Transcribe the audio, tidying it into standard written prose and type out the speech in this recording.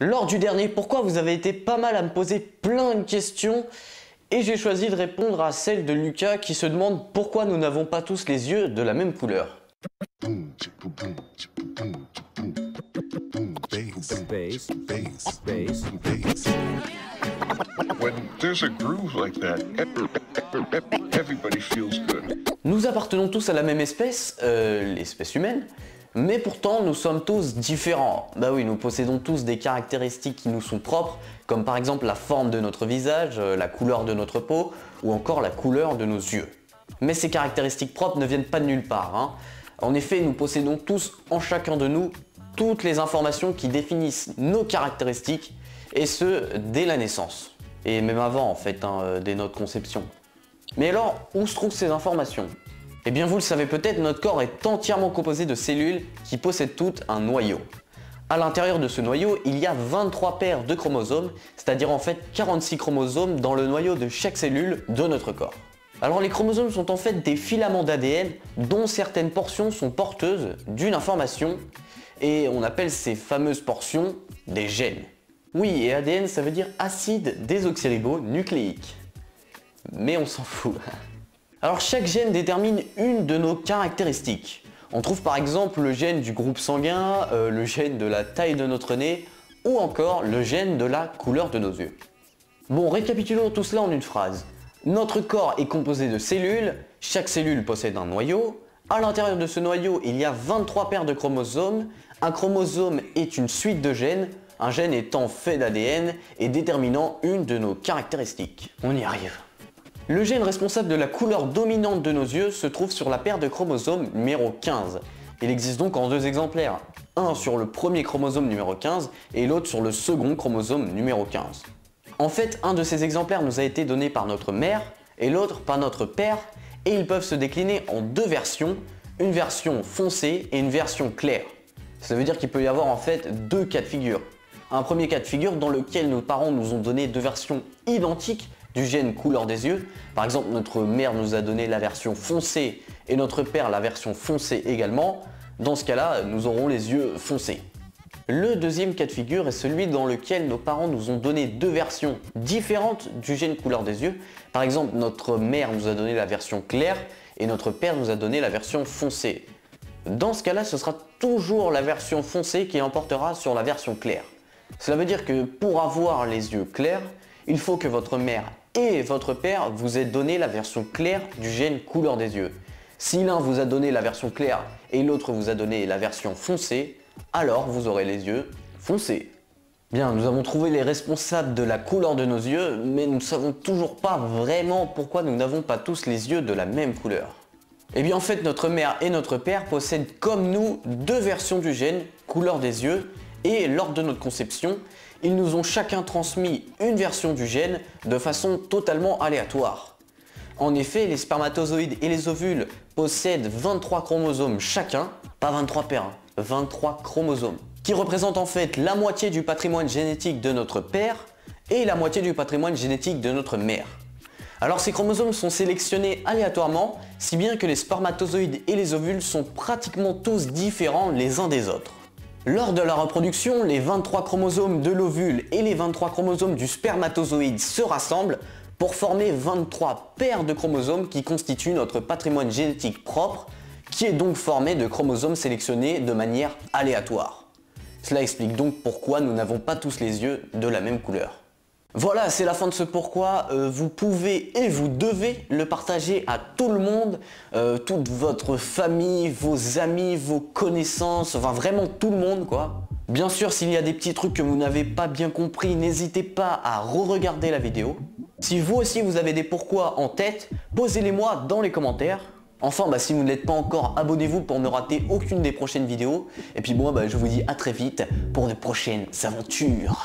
Lors du dernier pourquoi, vous avez été pas mal à me poser plein de questions et j'ai choisi de répondre à celle de Lucas qui se demande pourquoi nous n'avons pas tous les yeux de la même couleur. Nous appartenons tous à la même espèce, l'espèce humaine, mais pourtant nous sommes tous différents. Bah oui, nous possédons tous des caractéristiques qui nous sont propres, comme par exemple la forme de notre visage, la couleur de notre peau, ou encore la couleur de nos yeux. Mais ces caractéristiques propres ne viennent pas de nulle part, hein. En effet, nous possédons tous en chacun de nous toutes les informations qui définissent nos caractéristiques, et ce, dès la naissance. Et même avant en fait, dès notre conception. Mais alors, où se trouvent ces informations? Eh bien vous le savez peut-être, notre corps est entièrement composé de cellules qui possèdent toutes un noyau. À l'intérieur de ce noyau, il y a 23 paires de chromosomes, c'est-à-dire en fait 46 chromosomes dans le noyau de chaque cellule de notre corps. Alors les chromosomes sont en fait des filaments d'ADN dont certaines portions sont porteuses d'une information et on appelle ces fameuses portions des gènes. Oui, et ADN ça veut dire acide désoxyribonucléique. Mais on s'en fout. Alors chaque gène détermine une de nos caractéristiques. On trouve par exemple le gène du groupe sanguin, le gène de la taille de notre nez ou encore le gène de la couleur de nos yeux. Bon, récapitulons tout cela en une phrase. Notre corps est composé de cellules, chaque cellule possède un noyau. À l'intérieur de ce noyau, il y a 23 paires de chromosomes. Un chromosome est une suite de gènes, un gène étant fait d'ADN et déterminant une de nos caractéristiques. On y arrive. Le gène responsable de la couleur dominante de nos yeux se trouve sur la paire de chromosomes numéro 15. Il existe donc en deux exemplaires, un sur le premier chromosome numéro 15 et l'autre sur le second chromosome numéro 15. En fait, un de ces exemplaires nous a été donné par notre mère et l'autre par notre père et ils peuvent se décliner en deux versions, une version foncée et une version claire. Ça veut dire qu'il peut y avoir en fait deux cas de figure. Un premier cas de figure dans lequel nos parents nous ont donné deux versions identiques du gène couleur des yeux. Par exemple, notre mère nous a donné la version foncée et notre père la version foncée également. Dans ce cas-là, nous aurons les yeux foncés. Le deuxième cas de figure est celui dans lequel nos parents nous ont donné deux versions différentes du gène couleur des yeux. Par exemple, notre mère nous a donné la version claire et notre père nous a donné la version foncée. Dans ce cas-là, ce sera toujours la version foncée qui emportera sur la version claire. Cela veut dire que pour avoir les yeux clairs, il faut que votre mère et votre père vous aient donné la version claire du gène couleur des yeux. Si l'un vous a donné la version claire et l'autre vous a donné la version foncée, alors vous aurez les yeux foncés. Bien, nous avons trouvé les responsables de la couleur de nos yeux, mais nous ne savons toujours pas vraiment pourquoi nous n'avons pas tous les yeux de la même couleur. Eh bien en fait, notre mère et notre père possèdent comme nous deux versions du gène couleur des yeux et lors de notre conception, ils nous ont chacun transmis une version du gène de façon totalement aléatoire. En effet, les spermatozoïdes et les ovules possèdent 23 chromosomes chacun, pas 23 paires, 23 chromosomes, qui représentent en fait la moitié du patrimoine génétique de notre père et la moitié du patrimoine génétique de notre mère. Alors ces chromosomes sont sélectionnés aléatoirement, si bien que les spermatozoïdes et les ovules sont pratiquement tous différents les uns des autres. Lors de la reproduction, les 23 chromosomes de l'ovule et les 23 chromosomes du spermatozoïde se rassemblent pour former 23 paires de chromosomes qui constituent notre patrimoine génétique propre, qui est donc formé de chromosomes sélectionnés de manière aléatoire. Cela explique donc pourquoi nous n'avons pas tous les yeux de la même couleur. Voilà, c'est la fin de ce pourquoi. Vous pouvez et vous devez le partager à tout le monde, toute votre famille, vos amis, vos connaissances, enfin vraiment tout le monde quoi. Bien sûr, s'il y a des petits trucs que vous n'avez pas bien compris, n'hésitez pas à re-regarder la vidéo. Si vous aussi vous avez des pourquoi en tête, posez-les-moi dans les commentaires. Enfin, si vous ne l'êtes pas encore, abonnez-vous pour ne rater aucune des prochaines vidéos. Et puis bon, je vous dis à très vite pour de prochaines aventures.